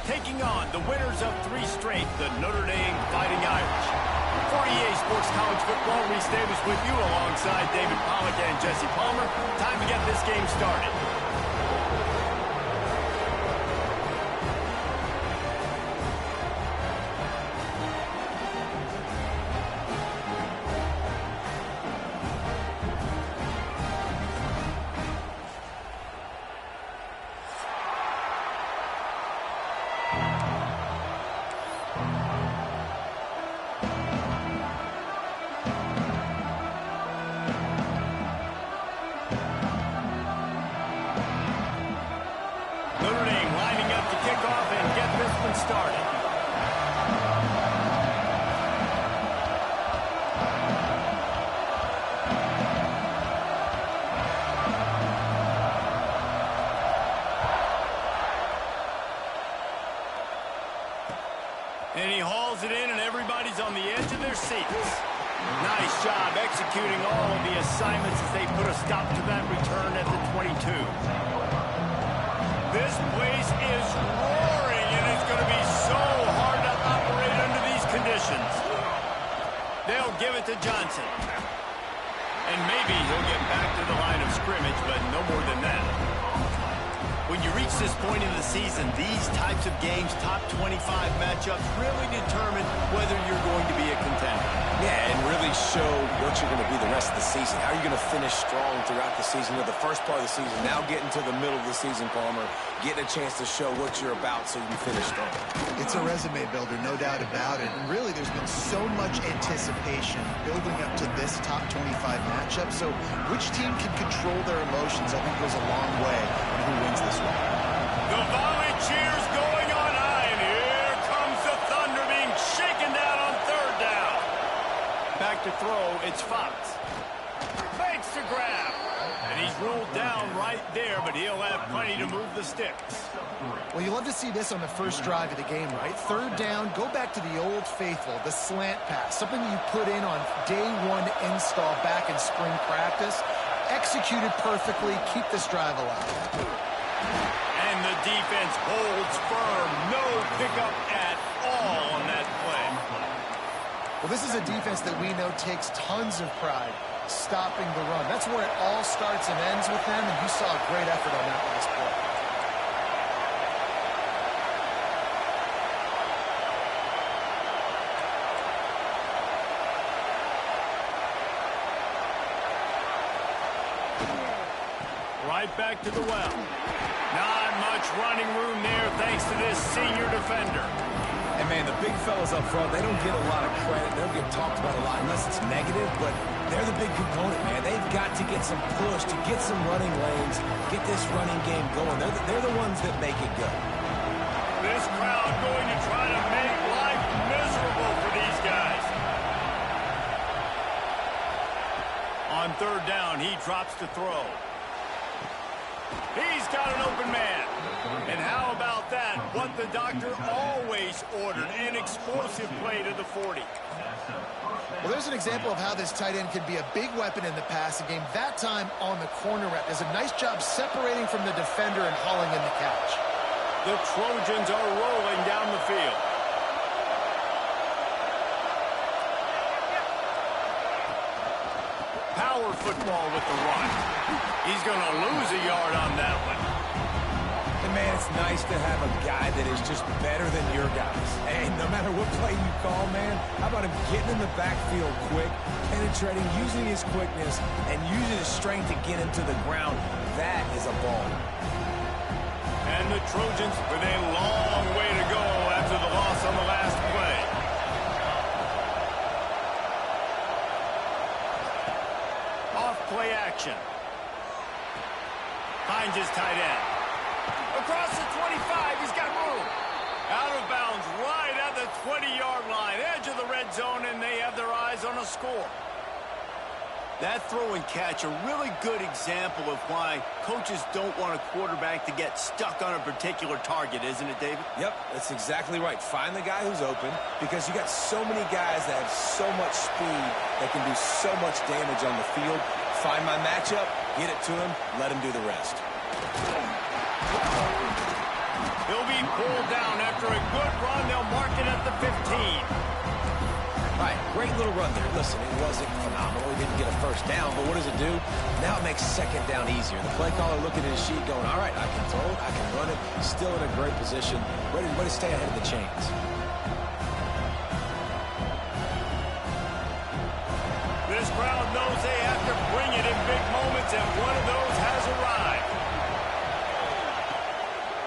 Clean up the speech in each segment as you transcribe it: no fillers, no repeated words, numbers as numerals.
taking on the winners of 3 straight, the Notre Dame Fighting Irish. For EA Sports College Football, Reese Davis with you alongside David Pollack and Jesse Palmer. Time to get this game started. Notre Dame lining up to kick off and get this one started. And he hauls it in, and everybody's on the edge of their seats. Nice job executing all of the assignments as they put a stop to that return at the 22. This place is roaring, and it's going to be so hard to operate under these conditions. They'll give it to Johnson. And maybe he'll get back to the line of scrimmage, but no more than that. When you reach this point in the season, these types of games, top 25 matchups, really determine whether you're going to be a contender. Yeah, and really show what you're going to be the rest of the season. How are you going to finish strong throughout the season, or the first part of the season, now getting to the middle of the season, Palmer, getting a chance to show what you're about so you can finish strong. It's a resume builder, no doubt about it. And really, there's been so much anticipation building up to this top 25 matchup. So which team can control their emotions, I think, goes a long way in who wins this one. The volley cheers going on high, and here comes the Thunder being shaken down on 3rd down. Back to throw, it's Fox. Fakes to grab. And he's ruled down right there, but he'll have plenty to move the sticks. Well, you love to see this on the first drive of the game, right? 3rd down, go back to the old faithful, the slant pass, something you put in on day 1 install back in spring practice. Executed perfectly, keep this drive alive. And the defense holds firm. No pickup at all on that play. Well, this is a defense that we know takes tons of pride stopping the run. That's where it all starts and ends with them, and you saw a great effort on that last play. Right back to the well. Not much running room there thanks to this senior defender. And, man, the big fellas up front, they don't get a lot of credit. They don't get talked about a lot unless it's negative, but they're the big component, man. They've got to get some push, to get some running lanes, get this running game going. They're the ones that make it go. This crowd going to try to make life miserable for these guys. On 3rd down, he drops to throw. He's got an open man. And how about that? What the doctor always ordered, an explosive play to the 40. Well, there's an example of how this tight end can be a big weapon in the passing game. That time on the corner route does a nice job separating from the defender and hauling in the catch. The Trojans are rolling down the field. Power football with the run. He's going to lose a yard on that one. And, man, it's nice to have a guy that is just better than your guys. And no matter what play you call, man, how about him getting in the backfield quick, penetrating, using his quickness, and using his strength to get into the ground? That is a ball. And the Trojans with a long way to go after the loss on the last play. Off-play action. Finds his tight end. Across the 25, he's got room. Out of bounds right at the 20-yard line. Edge of the red zone, and they have their eyes on a score. That throw and catch, a really good example of why coaches don't want a quarterback to get stuck on a particular target, isn't it, David? Yep, that's exactly right. Find the guy who's open, because you got so many guys that have so much speed that can do so much damage on the field. Find my matchup, get it to him, let him do the rest. He'll be pulled down after a good run. They'll mark it at the 15. All right, great little run there. Listen, it wasn't phenomenal. He didn't get a first down, but what does it do? Now it makes second down easier. The play caller looking at his sheet going, all right, I can throw it, I can run it. Still in a great position, ready to stay ahead of the chains. This crowd knows they have to bring it in big moments, and one of those has arrived.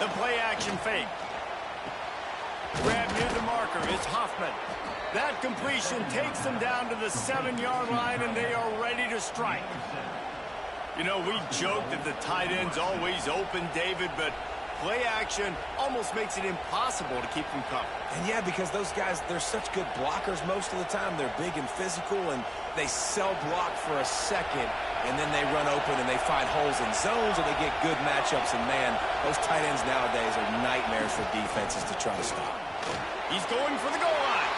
The play action fake. Grab near the marker is Hoffman. That completion takes them down to the 7-yard line, and they are ready to strike. You know, we joked that the tight end's always open, David, but play action almost makes it impossible to keep them covered. And yeah, because those guys, they're such good blockers most of the time. They're big and physical, and they cell block for a second, and then they run open and they find holes in zones, and they get good matchups. And man, those tight ends nowadays are nightmares for defenses to try to stop. He's going for the goal line.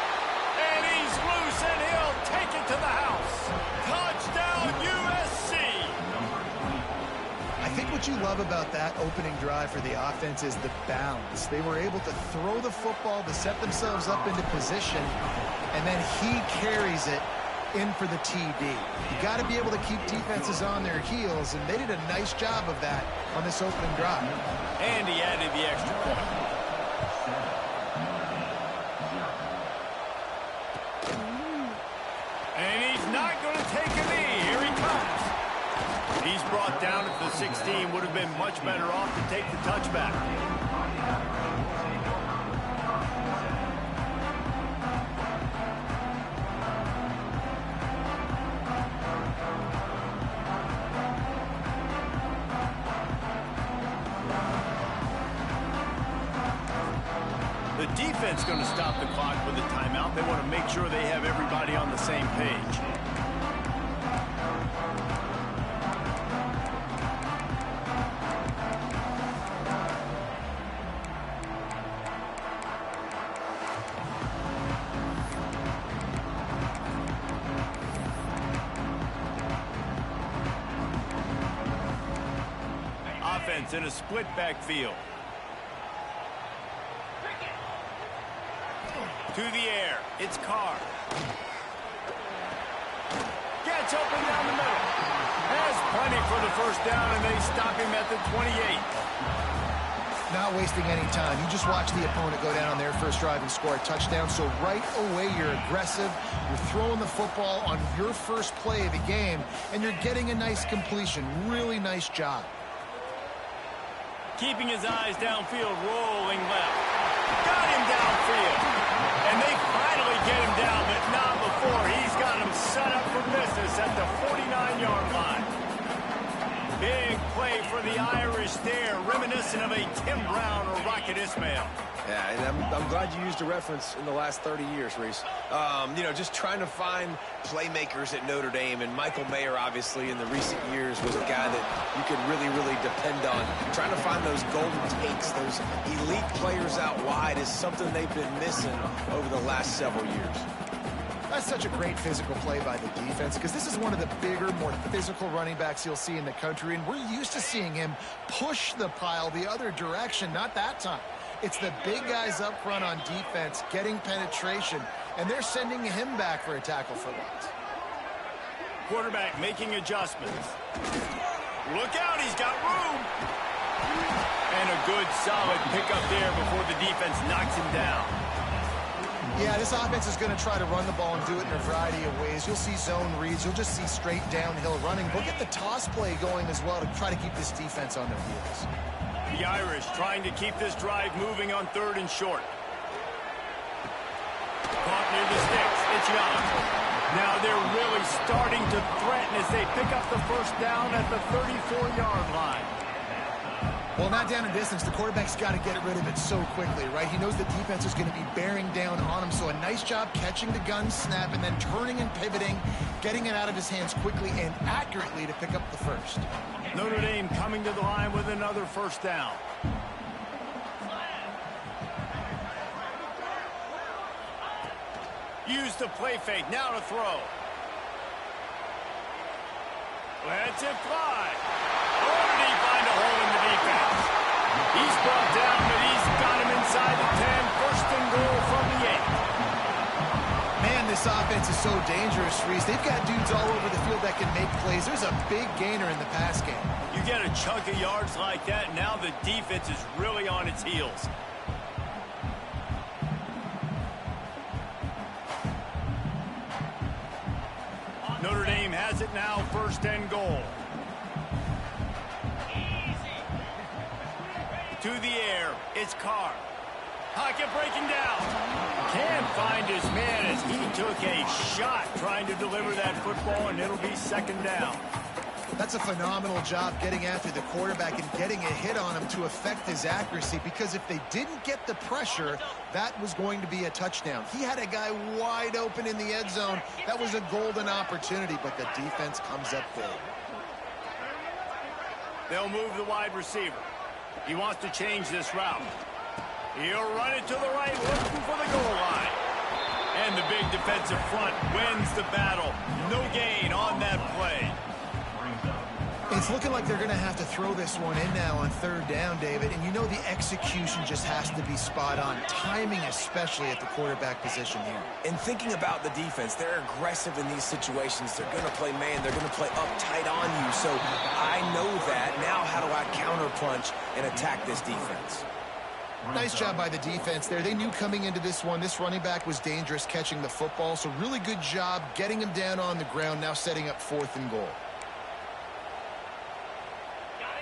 And he's loose, and he'll take it to the house. Touchdown, USC! I think what you love about that opening drive for the offense is the balance. They were able to throw the football to set themselves up into position, and then he carries it in for the TD. You got to be able to keep defenses on their heels, and they did a nice job of that on this opening drive. And he added the extra point. And he's not going to take a knee. Here he comes. He's brought down at the 16. Would have been much better off to take the touchback. The defense going to stop the clock with a timeout. They want to make sure they have everybody on the same page. Offense in a split backfield. To the air, it's Carr. Gets open down the middle. Has plenty for the first down, and they stop him at the 28. Not wasting any time. You just watch the opponent go down on their first drive and score a touchdown. So right away, you're aggressive. You're throwing the football on your first play of the game, and you're getting a nice completion. Really nice job. Keeping his eyes downfield, rolling left. Got him downfield. And they finally get him down, but not before. He's got him set up for business at the 49-yard line. Big play for the Irish there, reminiscent of a Tim Brown or Rocket Ismail. Yeah, and I'm glad you used a reference in the last 30 years, Reese. You know, just trying to find playmakers at Notre Dame, and Michael Mayer, obviously, in the recent years was a guy that you could really, really depend on. Trying to find those golden takes, those elite players out wide is something they've been missing over the last several years. That's such a great physical play by the defense, because this is one of the bigger, more physical running backs you'll see in the country, and we're used to seeing him push the pile the other direction. Not that time. It's the big guys up front on defense getting penetration, and they're sending him back for a tackle for loss. Quarterback making adjustments. Look out, he's got room. And a good, solid pickup there before the defense knocks him down. Yeah, this offense is going to try to run the ball and do it in a variety of ways. You'll see zone reads. You'll just see straight downhill running. We'll get the toss play going as well to try to keep this defense on their heels. The Irish trying to keep this drive moving on 3rd and short. Caught near the sticks. It's Young. Now they're really starting to threaten as they pick up the first down at the 34-yard line. Well, not down in distance. The quarterback's got to get rid of it so quickly, right? He knows the defense is going to be bearing down on him, so a nice job catching the gun snap and then turning and pivoting, getting it out of his hands quickly and accurately to pick up the first. Notre Dame coming to the line with another first down. Use the play fake, now to throw. Lets it fly. Oh, did he find a hole in the defense? He's brought down, but he's got him in defense is so dangerous, Reese. They've got dudes all over the field that can make plays. There's a big gainer in the pass game. You get a chunk of yards like that, now the defense is really on its heels. Notre Dame has it now, 1st and goal. To the air, it's Carr. Pocket breaking down. Can't find his man as he took a shot trying to deliver that football, and it'll be 2nd down. That's a phenomenal job getting after the quarterback and getting a hit on him to affect his accuracy, because if they didn't get the pressure, that was going to be a touchdown. He had a guy wide open in the end zone. That was a golden opportunity, but the defense comes up big. They'll move the wide receiver. He wants to change this route. He'll run it to the right, looking for the goal line. And the big defensive front wins the battle. No gain on that play. It's looking like they're going to have to throw this one in now on 3rd down, David. And you know the execution just has to be spot on. Timing, especially at the quarterback position here. And thinking about the defense, they're aggressive in these situations. They're going to play man. They're going to play up tight on you. So I know that. Now how do I counterpunch and attack this defense? Nice job by the defense there. They knew coming into this one, this running back was dangerous catching the football. So really good job getting him down on the ground, now setting up 4th and goal.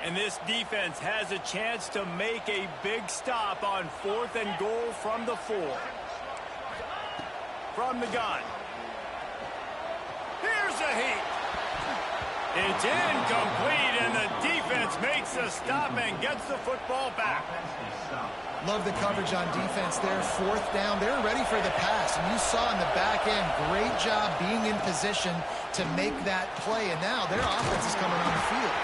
And this defense has a chance to make a big stop on 4th and goal from the 4. From the gun. Here's a heat. It's incomplete, and the defense makes a stop and gets the football back. Love the coverage on defense there. 4th down. They're ready for the pass. And you saw in the back end, great job being in position to make that play. And now their offense is coming on the field.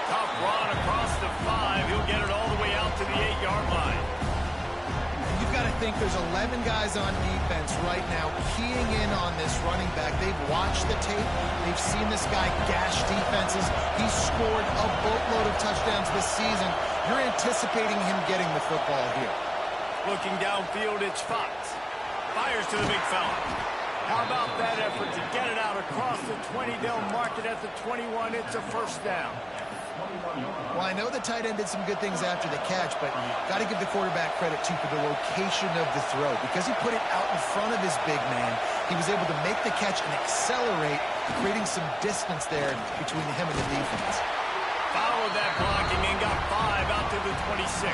Tough run across the 5. He'll get it all the way out to the 8-yard line. You've got to think there's 11 guys on defense right now keying in on this running back. They've watched the tape. They've seen this guy gash defenses. He's scored a boatload of touchdowns this season. You're anticipating him getting the football here. Looking downfield, it's Fox. Fires to the big fella. How about that effort to get it out across the 20? They'll mark it at the 21. It's a 1st down. Well, I know the tight end did some good things after the catch, but got to give the quarterback credit, too, for the location of the throw. Because he put it out in front of his big man, he was able to make the catch and accelerate, creating some distance there between him and the defense. Followed that blocking and got 5 out to the 26.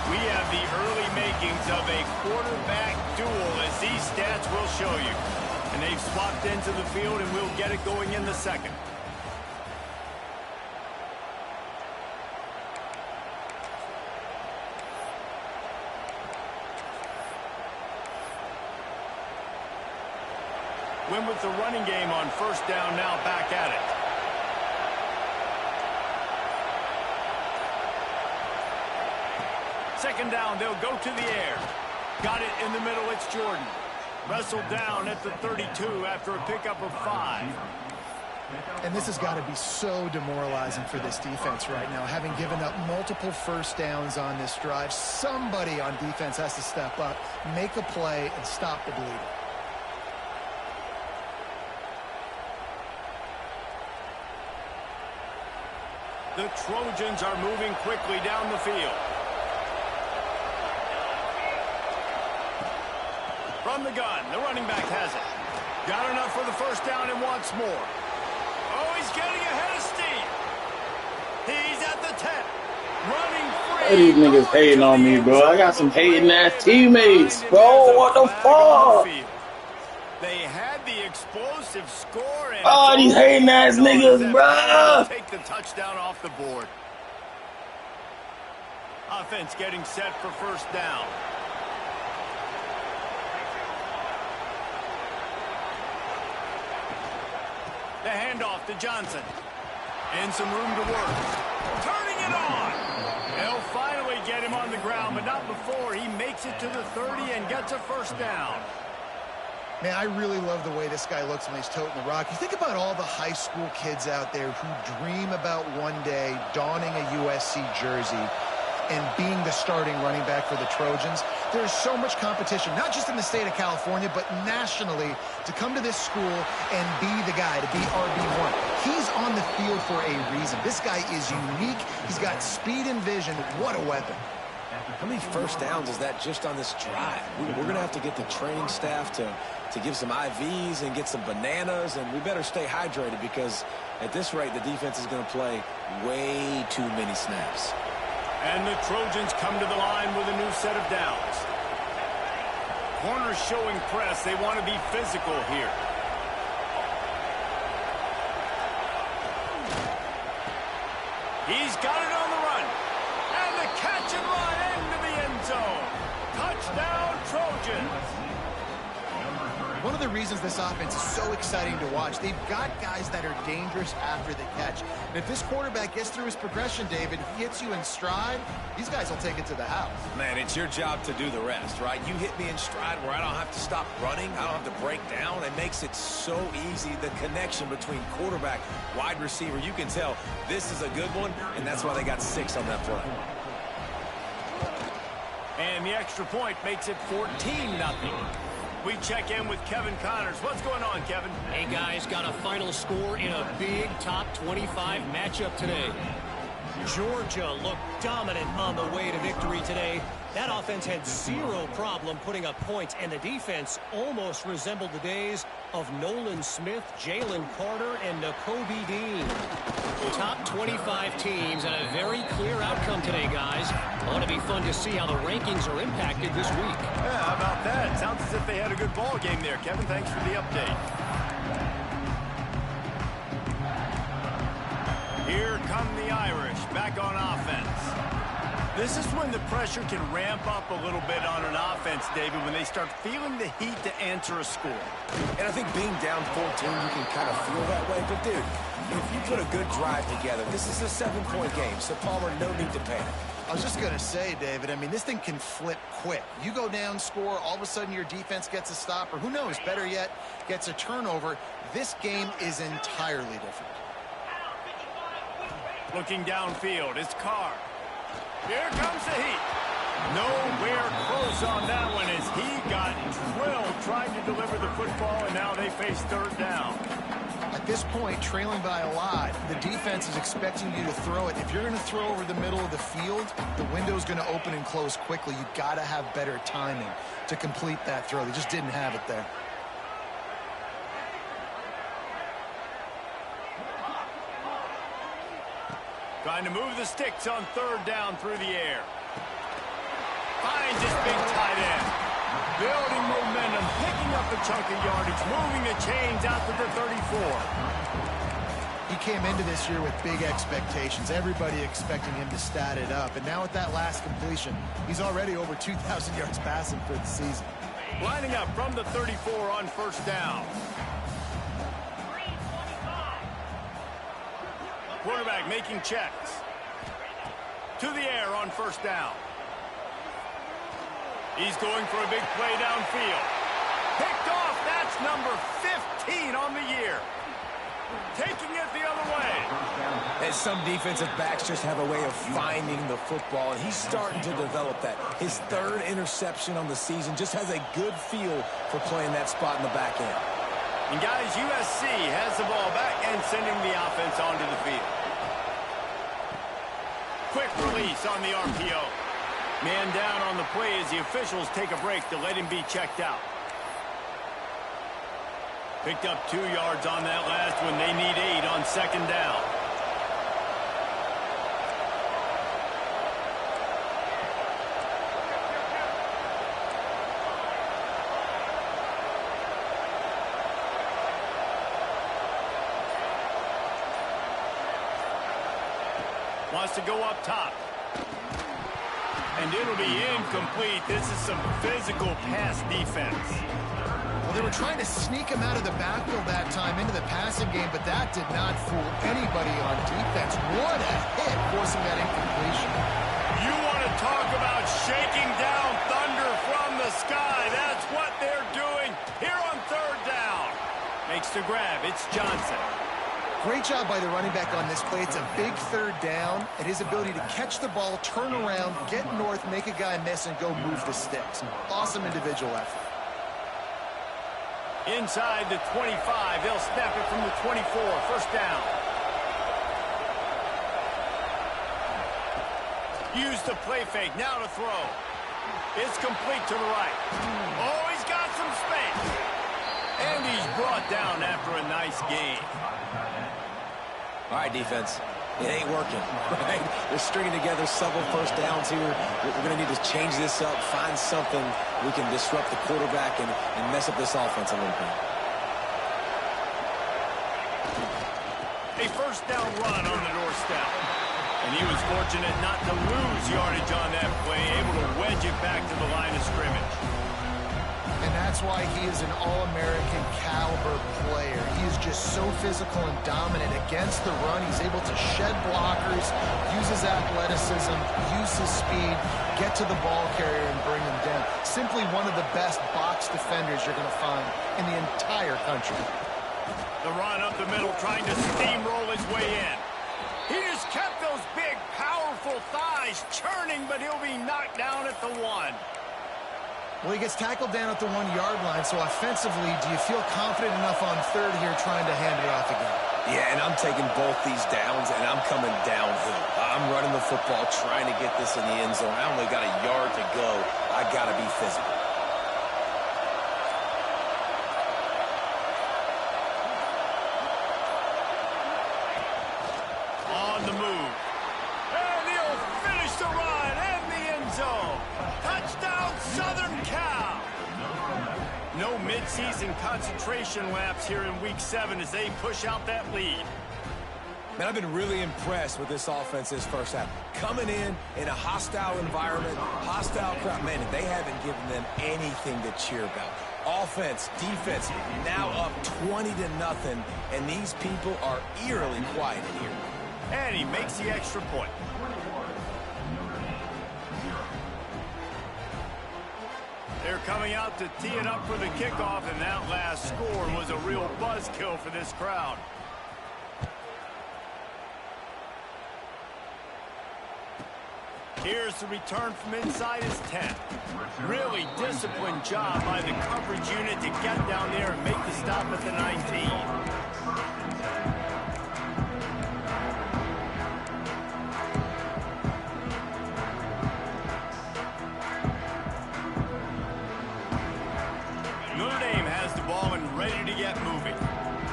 We have the early makings of a quarterback duel, as these stats will show you. And they've swapped into the field, and we'll get it going in the 2nd. Win with the running game on 1st down, now back at it. Second down, they'll go to the air. Got it in the middle, it's Jordan. Wrestled down at the 32 after a pickup of 5. And this has got to be so demoralizing for this defense right now. Having given up multiple 1st downs on this drive, somebody on defense has to step up, make a play, and stop the bleeding. The Trojans are moving quickly down the field. From the gun, the running back has it. Got enough for the 1st down and wants more. Oh, he's getting ahead of steam. He's at the 10. Running free. These niggas hating on me, bro. I got some hating ass teammates, bro. What the fuck? They had the explosive score. And oh, these hating ass niggas, bro. Take the touchdown off the board. Offense getting set for 1st down. The handoff to Johnson. And some room to work. Turning it on. They'll finally get him on the ground, but not before he makes it to the 30 and gets a 1st down. Man, I really love the way this guy looks when he's toting the rock. You think about all the high school kids out there who dream about one day donning a USC jersey. and being the starting running back for the Trojans. There's so much competition, not just in the state of California, but nationally, to come to this school and be the guy, to be RB1. He's on the field for a reason. This guy is unique. He's got speed and vision. What a weapon. How many first downs is that just on this drive? We're going to have to get the training staff to give some IVs and get some bananas, and we better stay hydrated because at this rate, the defense is going to play way too many snaps. And the Trojans come to the line with a new set of downs. Corners showing press. They want to be physical here. He's got it on the run. And the catch and run into the end zone. Touchdown, Trojans. One of the reasons this offense is so exciting to watch, they've got guys that are dangerous after the catch. And if this quarterback gets through his progression, David, he hits you in stride, these guys will take it to the house. Man, it's your job to do the rest, right? You hit me in stride where I don't have to stop running. I don't have to break down. It makes it so easy, the connection between quarterback, wide receiver. You can tell this is a good one, and that's why they got 6 on that play. And the extra point makes it 14-0. We check in with Kevin Connors. What's going on, Kevin? Hey, guys, got a final score in a big top 25 matchup today. Georgia looked dominant on the way to victory today. That offense had zero problem putting up points, and the defense almost resembled the days of Nolan Smith, Jalen Carter, and Nakobe Dean. Top 25 teams and a very clear outcome today, guys. Ought to be fun to see how the rankings are impacted this week. Yeah, how about that? Sounds as if they had a good ball game there. Kevin, thanks for the update. Here come the Irish, back on offense. This is when the pressure can ramp up a little bit on an offense, David, when they start feeling the heat to answer a score. And I think being down 14, you can kind of feel that way. But, dude, if you put a good drive together, this is a 7-point game, so Palmer, no need to panic. I was just going to say, David, I mean, this thing can flip quick. You go down, score, all of a sudden your defense gets a stop, or who knows, better yet, gets a turnover. This game is entirely different. Looking downfield, it's Carr. Here comes the heat. Nowhere close on that one as he got drilled trying to deliver the football, and now they face third down. At this point, trailing by a lot, the defense is expecting you to throw it. If you're going to throw over the middle of the field, the window's going to open and close quickly. You've got to have better timing to complete that throw. They just didn't have it there. Trying to move the sticks on third down through the air. Finds his big tight end. Building momentum, picking up a chunk of yardage, moving the chains out to the 34. He came into this year with big expectations. Everybody expecting him to stat it up. And now with that last completion, he's already over 2,000 yards passing for the season. Lining up from the 34 on first down. Quarterback making checks. To the air on first down. He's going for a big play downfield. Picked off. That's number 15 on the year. Taking it the other way. And some defensive backs just have a way of finding the football, and he's starting to develop that. His 3rd interception on the season, just has a good feel for playing that spot in the back end. And guys, USC has the ball back and sending the offense onto the field. Quick release on the RPO. Man down on the play as the officials take a break to let him be checked out. Picked up 2 yards on that last one. They need 8 on second down. Wants to go up top. And it'll be incomplete. This is some physical pass defense. Well, they were trying to sneak him out of the backfield that time into the passing game, but that did not fool anybody on defense. What a hit, forcing that incompletion. You want to talk about shaking down thunder from the sky. That's what they're doing here on third down. Makes the grab. It's Johnson. Great job by the running back on this play. It's a big third down, and his ability to catch the ball, turn around, get north, make a guy miss, and go move the sticks. Awesome individual effort. Inside the 25, they'll snap it from the 24. First down. Use the play fake. Now to throw. It's complete to the right. Oh, he's got some space. And he's brought down after a nice gain. All right, defense. It ain't working, right? They're stringing together several first downs here. We're going to need to change this up, find something we can disrupt the quarterback and mess up this offense a little bit. A first down run on the doorstep. And he was fortunate not to lose yardage on that play, able to wedge it back to the line of scrimmage. And that's why he is an All-American caliber player. He is just so physical and dominant against the run. He's able to shed blockers, use his athleticism, use his speed, get to the ball carrier and bring him down. Simply one of the best box defenders you're going to find in the entire country. The run up the middle, trying to steamroll his way in. He just kept those big, powerful thighs churning, but he'll be knocked down at the 1. Well, he gets tackled down at the 1-yard line, so offensively, do you feel confident enough on third here trying to hand it off again? Yeah, and I'm taking both these downs, and I'm coming downhill. I'm running the football, trying to get this in the end zone. I only got a yard to go. I got to be physical. On the move. And he'll finish the run and the end zone. Touchdown, Southern Cal. No midseason concentration laps here in Week 7 as they push out that lead. Man, I've been really impressed with this offense this first half. Coming in a hostile environment, hostile crowd. Man, they haven't given them anything to cheer about. Offense, defense, now up 20-0, and these people are eerily quiet in here. And he makes the extra point. They're coming out to tee it up for the kickoff, and that last score was a real buzzkill for this crowd. Here's the return from inside his 10. Really disciplined job by the coverage unit to get down there and make the stop at the 19.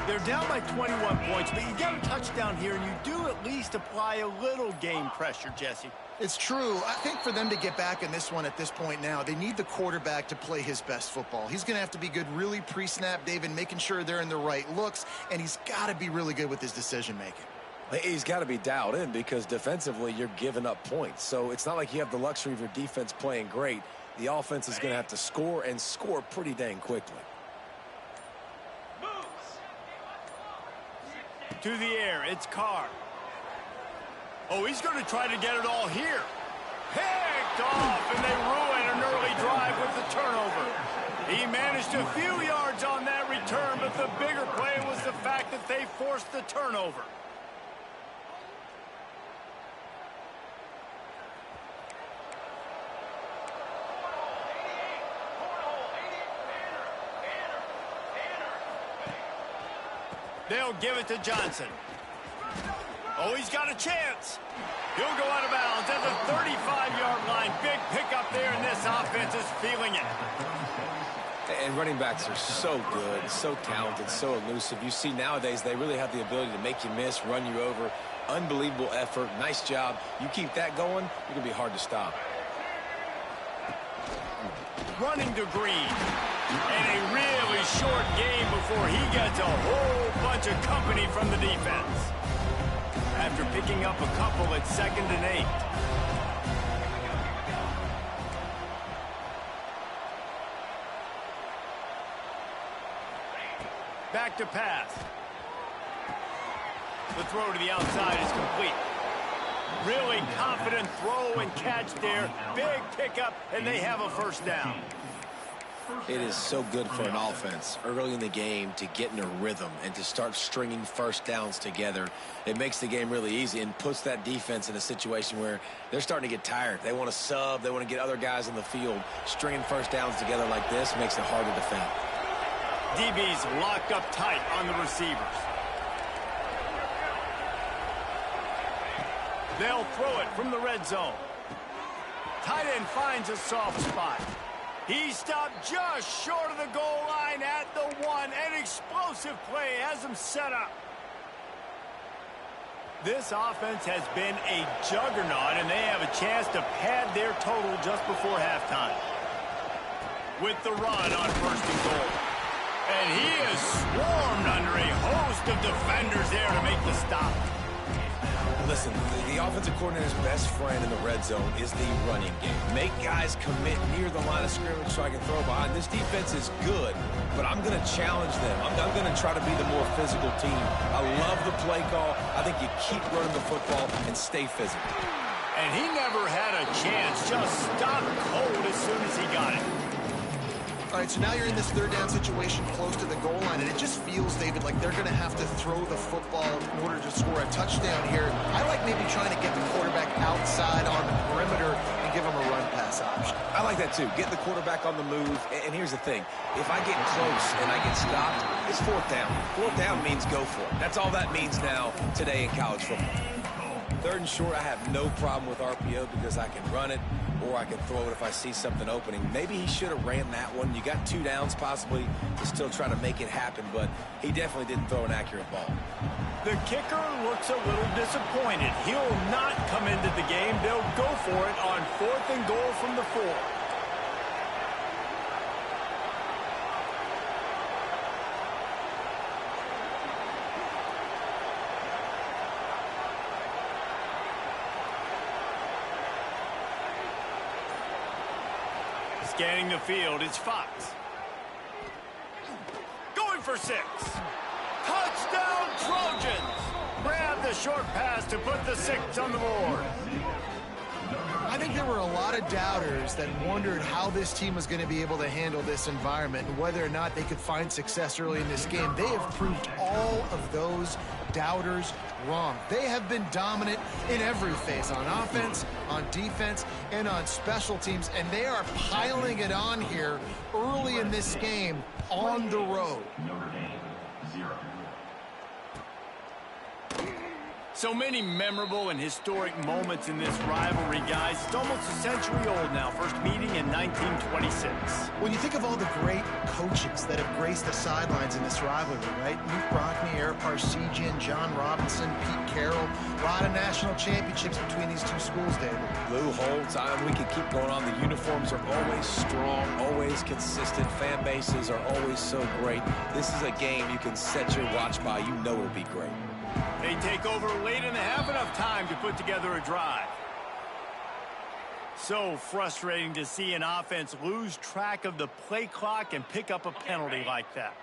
They're down by 21 points, but you get a touchdown here, and you do at least apply a little game pressure, Jesse. It's true. I think for them to get back in this one at this point now, they need the quarterback to play his best football. He's going to have to be good really pre-snap, David, making sure they're in the right looks, and he's got to be really good with his decision-making. He's got to be dialed in because defensively you're giving up points. So it's not like you have the luxury of your defense playing great. The offense is going to have to score and score pretty dang quickly. To the air, it's Carr. Oh, he's going to try to get it all here. Picked off, and they ruin an early drive with the turnover. He managed a few yards on that return, but the bigger play was the fact that they forced the turnover. They'll give it to Johnson. Oh, he's got a chance. He'll go out of bounds at the 35-yard line. Big pickup there, and this offense is feeling it. And running backs are so good, so talented, so elusive. You see nowadays they really have the ability to make you miss, run you over. Unbelievable effort. Nice job. You keep that going, you're going to be hard to stop. Running to Green. And a really short game before he gets a whole bunch of company from the defense. After picking up a couple at 2nd and 8. Back to pass. The throw to the outside is complete. Really confident throw and catch there. Big pickup, and they have a first down. It is so good for an offense early in the game to get in a rhythm and to start stringing first downs together. It makes the game really easy and puts that defense in a situation where they're starting to get tired. They want to sub. They want to get other guys in the field. Stringing first downs together like this makes it hard to defend. DB's locked up tight on the receivers. They'll throw it from the red zone. Tight end finds a soft spot. He stopped just short of the goal line at the 1. An explosive play has him set up. This offense has been a juggernaut, and they have a chance to pad their total just before halftime. With the run on 1st and goal. And he is swarmed under a host of defenders there to make the stop. Listen, the offensive coordinator's best friend in the red zone is the running game. Make guys commit near the line of scrimmage so I can throw behind. This defense is good, but I'm going to challenge them. I'm going to try to be the more physical team. I love the play call. I think you keep running the football and stay physical. And he never had a chance. Just stopped cold as soon as he got it. All right, so now you're in this 3rd down situation close to the goal line, and it just feels, David, like they're going to have to throw the football in order to score a touchdown here. I like maybe trying to get the quarterback outside on the perimeter and give him a run-pass option. I like that, too. Get the quarterback on the move. And here's the thing. If I get close and I get stopped, it's 4th down. 4th down means go for it. That's all that means now today in college football. 3rd and short, I have no problem with RPO because I can run it or I can throw it if I see something opening. Maybe he should have ran that one. You got 2 downs possibly to still try to make it happen, but he definitely didn't throw an accurate ball. The kicker looks a little disappointed. He'll not come into the game. They'll go for it on 4th and goal from the 4. Scanning the field, it's Fox. Going for 6. Touchdown, Trojans! Grab the short pass to put the 6 on the board. I think there were a lot of doubters that wondered how this team was going to be able to handle this environment and whether or not they could find success early in this game. They have proved all of those doubters wrong. They have been dominant in every phase, on offense, on defense, and on special teams, and they are piling it on here early in this game on the road. So many memorable and historic moments in this rivalry, guys. It's almost a century old now. First meeting in 1926. When you think of all the great coaches that have graced the sidelines in this rivalry, right? Luke Brockney, Eric Parsegian, John Robinson, Pete Carroll. A lot of national championships between these 2 schools, David. Lou Holtz, we could keep going on. The uniforms are always strong, always consistent. Fan bases are always so great. This is a game you can set your watch by. You know it'll be great. They take over late and they have enough time to put together a drive. So frustrating to see an offense lose track of the play clock and pick up a penalty like that.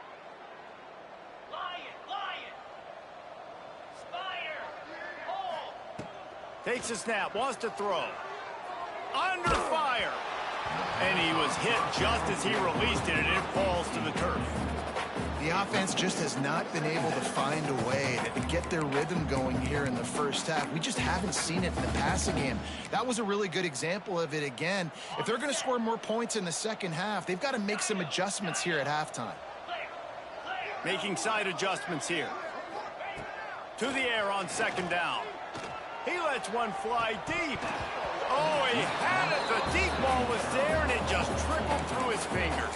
Takes a snap, wants to throw. Under fire. And he was hit just as he released it, and it falls to the turf. The offense just has not been able to find a way to get their rhythm going here in the first half. We just haven't seen it in the passing game. That was a really good example of it again. If they're going to score more points in the second half, they've got to make some adjustments here at halftime. Making side adjustments here. To the air on 2nd down. He lets one fly deep. Oh, he had it. The deep ball was there, and it just trickled through his fingers.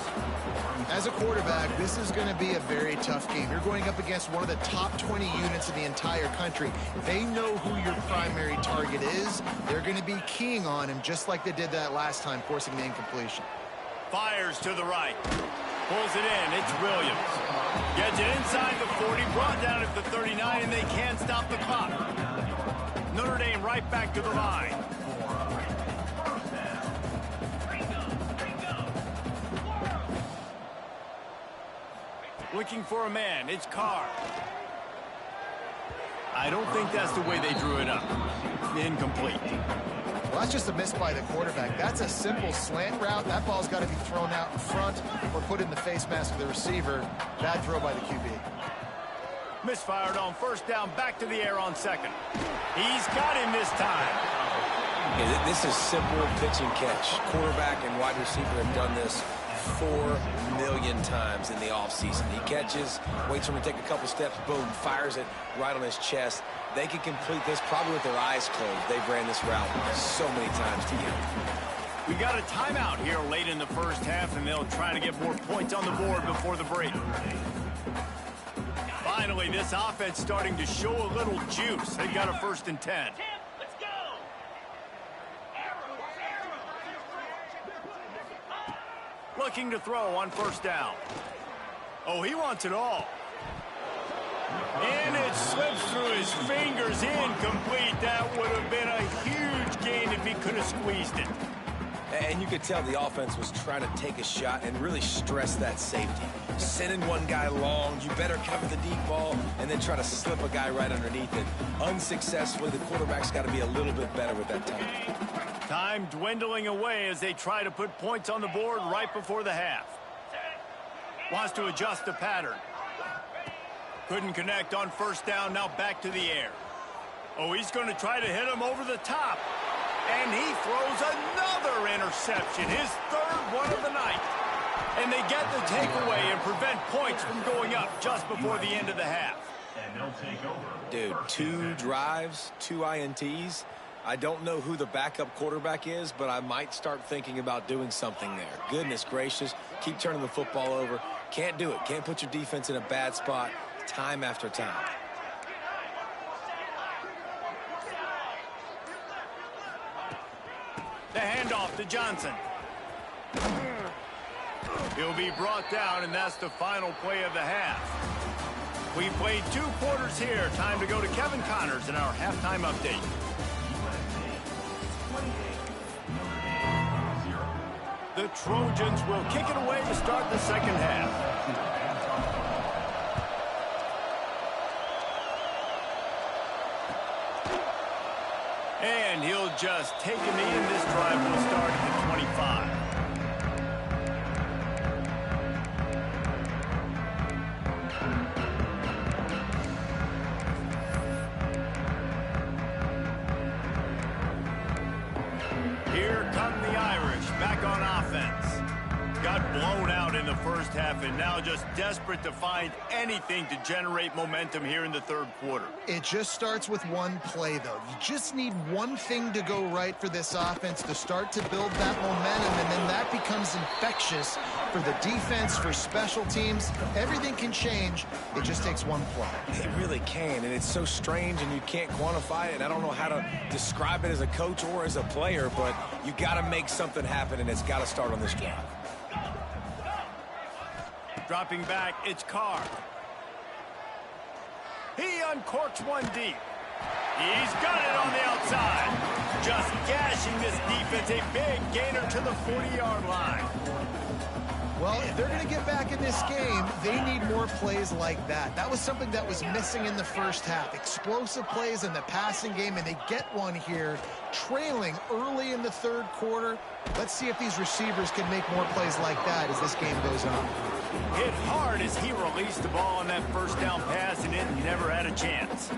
As a quarterback, this is going to be a very tough game. You're going up against one of the top 20 units in the entire country. They know who your primary target is. They're going to be keying on him just like they did that last time, forcing the incompletion. Fires to the right. Pulls it in. It's Williams. Gets it inside the 40. Brought down at the 39, and they can't stop the clock. Notre Dame right back to the line. Looking for a man. It's Carr. I don't think that's the way they drew it up. Incomplete. Well, that's just a miss by the quarterback. That's a simple slant route. That ball's got to be thrown out in front or put in the face mask of the receiver. Bad throw by the QB. Misfired on first down, back to the air on second. He's got him this time. Yeah, this is simple pitch and catch. Quarterback and wide receiver have done this 4 million times in the offseason. He catches, waits for him to take a couple steps, boom, fires it right on his chest. They can complete this probably with their eyes closed. They've ran this route so many times together. We got a timeout here late in the first half, and they'll try to get more points on the board before the break. Finally, this offense starting to show a little juice. They've got a 1st and 10. Looking to throw on first down. Oh, he wants it all. And it slips through his fingers, incomplete. That would have been a huge gain if he could have squeezed it. And you could tell the offense was trying to take a shot and really stress that safety. Sending one guy long, you better cover the deep ball, and then try to slip a guy right underneath it. Unsuccessfully, the quarterback's got to be a little bit better with that time. Time dwindling away as they try to put points on the board right before the half. Wants to adjust the pattern. Couldn't connect on first down, now back to the air. Oh, he's going to try to hit him over the top. And he throws another interception, his 3rd one of the night. And they get the takeaway and prevent points from going up just before the end of the half. Dude, 2 drives, 2 INTs. I don't know who the backup quarterback is, but I might start thinking about doing something there. Goodness gracious, keep turning the football over. Can't do it. Can't put your defense in a bad spot time after time. The handoff to Johnson. He'll be brought down, and that's the final play of the half. We played 2 quarters here. Time to go to Kevin Connors in our halftime update. The Trojans will kick it away to start the second half. And he'll just take a knee, and this drive will start at the 25. Here come the Irish, back on offense. Got blown out in the first half and now just desperate to find anything to generate momentum here in the 3rd quarter. It just starts with one play, though. You just need one thing to go right for this offense to start to build that momentum, and then that becomes infectious for the defense, for special teams. Everything can change. It just takes one play. It really can, and it's so strange, and you can't quantify it. And I don't know how to describe it as a coach or as a player, but you got to make something happen, and it's got to start on this drive. Dropping back, it's Carr. He uncorks one deep. He's got it on the outside. Just gashing this defense, a big gainer to the 40-yard line. Well, if they're going to get back in this game, they need more plays like that. That was something that was missing in the first half. Explosive plays in the passing game, and they get one here, trailing early in the 3rd quarter. Let's see if these receivers can make more plays like that as this game goes on. Hit hard as he released the ball on that first down pass, and it never had a chance.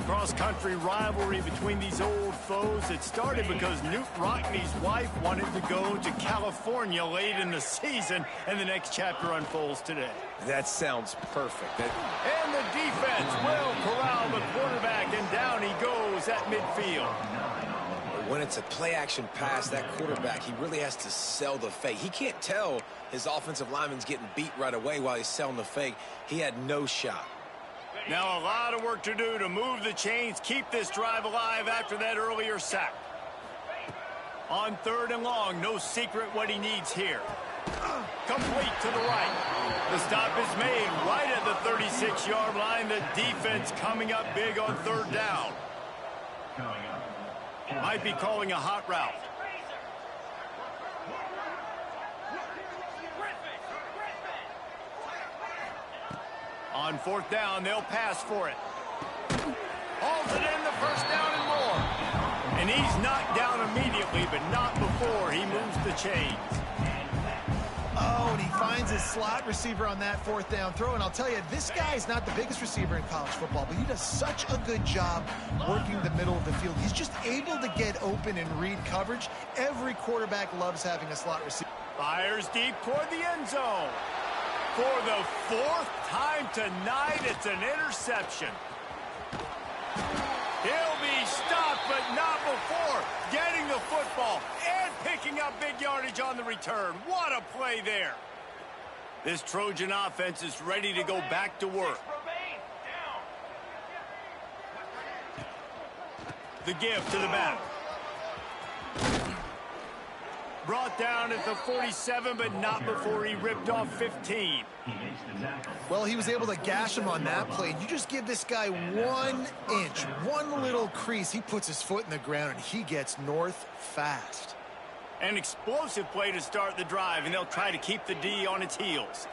Cross-country rivalry between these old foes. It started because Newt Rockney's wife wanted to go to California late in the season, and the next chapter unfolds today. That sounds perfect. And the defense will corral the quarterback, and down he goes at midfield. When it's a play-action pass, that quarterback, he really has to sell the fake. He can't tell his offensive lineman's getting beat right away while he's selling the fake. He had no shot. Now a lot of work to do to move the chains, keep this drive alive after that earlier sack. On 3rd and long, no secret what he needs here. Complete to the right. The stop is made right at the 36-yard line. The defense coming up big on 3rd down. Might be calling a hot route. On 4th down, they'll pass for it. Holds it in the 1st down and more. And he's knocked down immediately, but not before he moves the chains. Oh, and he finds his slot receiver on that fourth down throw. And I'll tell you, this guy is not the biggest receiver in college football, but he does such a good job working the middle of the field. He's just able to get open and read coverage. Every quarterback loves having a slot receiver. Fires deep toward the end zone. For the fourth time tonight, it's an interception. He'll be stopped, but not before getting the football and picking up big yardage on the return. What a play there. This Trojan offense is ready to go back to work. The give to the back. Brought down at the 47, but not before he ripped off 15. Well, he was able to gash him on that play. You just give this guy 1 inch, one little crease. He puts his foot in the ground, and he gets north fast. An explosive play to start the drive, and they'll try to keep the D on its heels.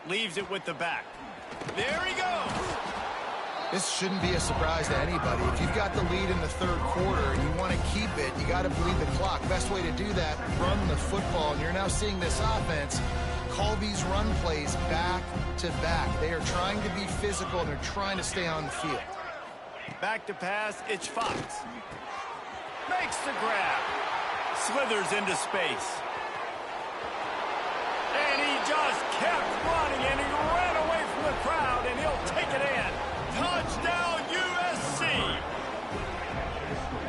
Leaves it with the back. There he goes. This shouldn't be a surprise to anybody. If you've got the lead in the third quarter and you want to keep it, you got to bleed the clock. Best way to do that, run the football. And you're now seeing this offense call these run plays back to back. They are trying to be physical, and they're trying to stay on the field. Back to pass, it's Fox. Makes the grab. Slithers into space. And he just kept running, and he ran away from the crowd, and he'll take it in. Touchdown, USC!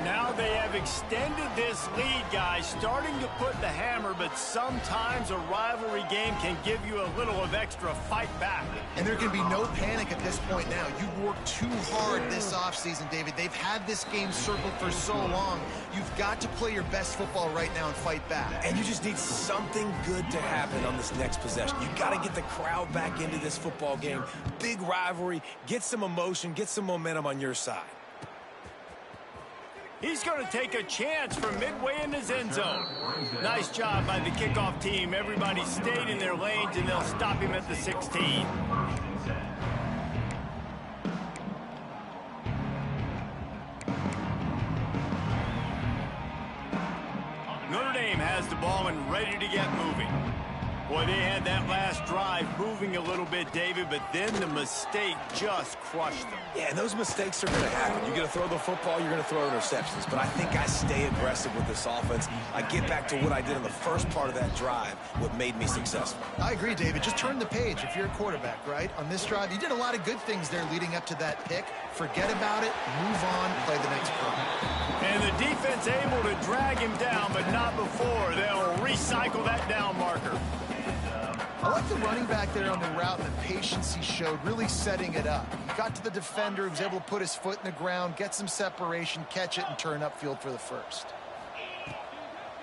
Now they have extended this lead, guys, starting to put the hammer, but sometimes a rivalry game can give you a little of extra fight back. And there can be no panic at this point now. You've worked too hard this offseason, David. They've had this game circled for so long. You've got to play your best football right now and fight back. And you just need something good to happen on this next possession. You got to get the crowd back into this football game. Big rivalry. Get some emotion. Get some momentum on your side. He's going to take a chance from midway in his end zone. Nice job by the kickoff team. Everybody stayed in their lanes, and they'll stop him at the 16. Notre Dame has the ball and ready to get moving. Boy, they had that last drive moving a little bit, David, but then the mistake just crushed them. Yeah, and those mistakes are going to happen. You're going to throw the football, you're going to throw interceptions. But I think I stay aggressive with this offense. I get back to what I did in the first part of that drive, what made me successful. I agree, David. Just turn the page if you're a quarterback, right? On this drive, you did a lot of good things there leading up to that pick. Forget about it, move on, play the next play. And the defense able to drag him down, but not before. They'll recycle that down marker. I like the running back there on the route and the patience he showed, really setting it up. He got to the defender, he was able to put his foot in the ground, get some separation, catch it, and turn upfield for the first.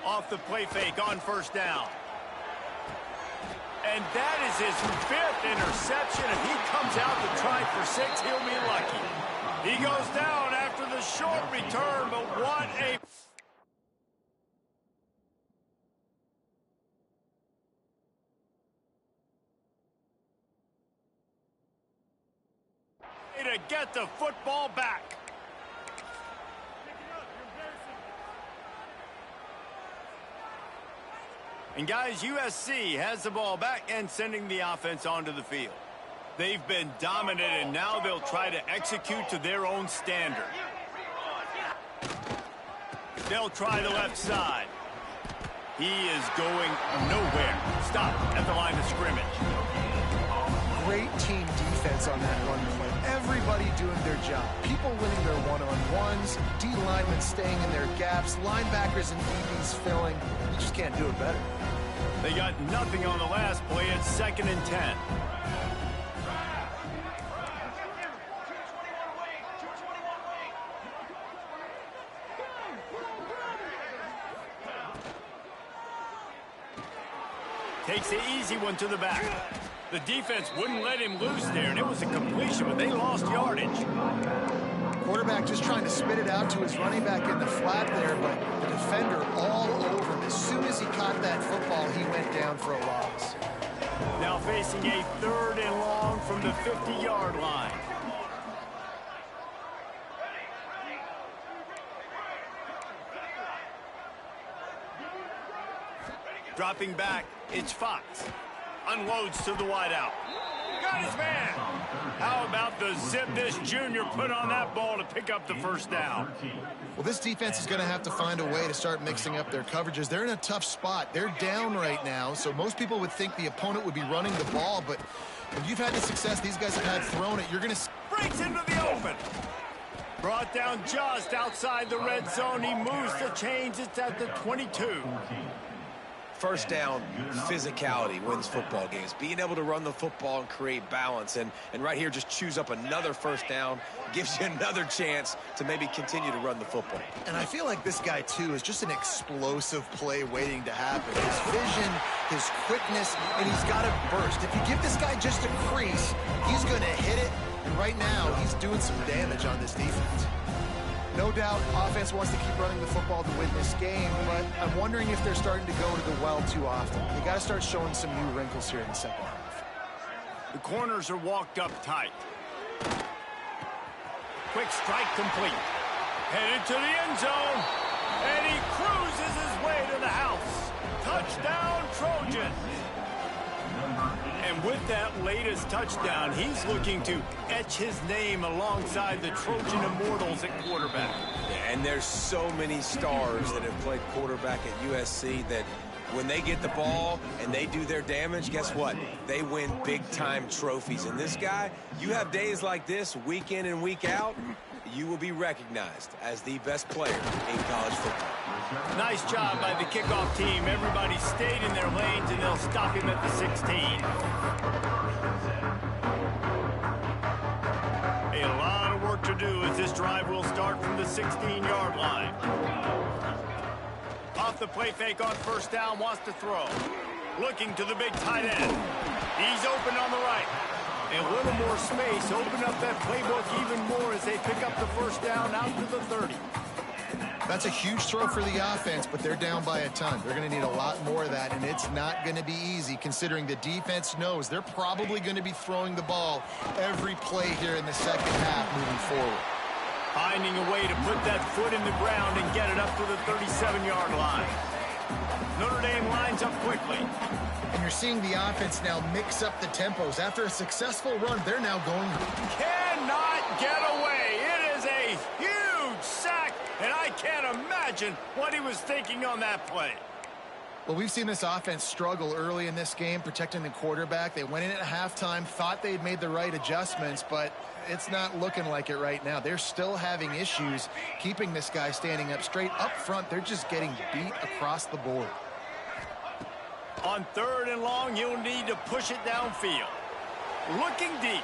Off the play fake on first down. And that is his 5th interception. If he comes out to try for 6, he'll be lucky. He goes down after the short return, but what a... to get the football back. And guys, USC has the ball back and sending the offense onto the field. They've been dominant, and now they'll try to execute to their own standard. They'll try the left side. He is going nowhere. Stop at the line of scrimmage. Great team defense on that run play. Everybody doing their job. People winning their one-on-ones, D linemen staying in their gaps, linebackers and DBs filling. You just can't do it better. They got nothing on the last play. It's 2nd and 10. Takes the easy one to the back. The defense wouldn't let him loose there, and it was a completion, but they lost yardage. Quarterback just trying to spit it out to his running back in the flat there, but the defender all over him. As soon as he caught that football, he went down for a loss. Now facing a 3rd and long from the 50-yard line. Dropping back, it's Fox. Unloads to the wideout. Got his man. How about the zip this junior put on that ball to pick up the first down? Well, this defense is going to have to find a way to start mixing up their coverages. They're in a tough spot. They're down right now, so most people would think the opponent would be running the ball, but when you've had the success these guys have had throwing it, you're going to... Breaks into the open. Brought down just outside the red zone. He moves the chains. It's at the 22. First down, physicality wins football games. Being able to run the football and create balance. And right here, just choose up another first down. Gives you another chance to maybe continue to run the football. And I feel like this guy, too, is just an explosive play waiting to happen. His vision, his quickness, and he's got a burst. If you give this guy just a crease, he's going to hit it. And right now, he's doing some damage on this defense. No doubt, offense wants to keep running the football to win this game, but I'm wondering if they're starting to go to the well too often. They got to start showing some new wrinkles here in the second half. The corners are walked up tight. Quick strike complete. Headed to the end zone, and he cruises his way to the house. Touchdown, Trojans. And with that latest touchdown, he's looking to etch his name alongside the Trojan Immortals at quarterback. Yeah, and there's so many stars that have played quarterback at USC that when they get the ball and they do their damage, guess what? They win big-time trophies. And this guy, you have days like this, week in and week out, you will be recognized as the best player in college football. Nice job by the kickoff team. Everybody stayed in their lanes, and they'll stop him at the 16. A lot of work to do as this drive will start from the 16-yard line. Off the play fake on first down, wants to throw. Looking to the big tight end. He's open on the right. And a little more space. Open up that playbook even more as they pick up the first down out to the 30. That's a huge throw for the offense, but they're down by a ton. They're going to need a lot more of that, and it's not going to be easy considering the defense knows they're probably going to be throwing the ball every play here in the second half moving forward. Finding a way to put that foot in the ground and get it up to the 37-yard line. Notre Dame lines up quickly. And you're seeing the offense now mix up the tempos. After a successful run, they're now going... Cannot get away. It is a huge sack, and I can't imagine what he was thinking on that play. Well, we've seen this offense struggle early in this game, protecting the quarterback. They went in at halftime, thought they'd made the right adjustments, but it's not looking like it right now. They're still having issues keeping this guy standing up straight. Up front, they're just getting beat across the board. On third and long, he'll need to push it downfield. Looking deep.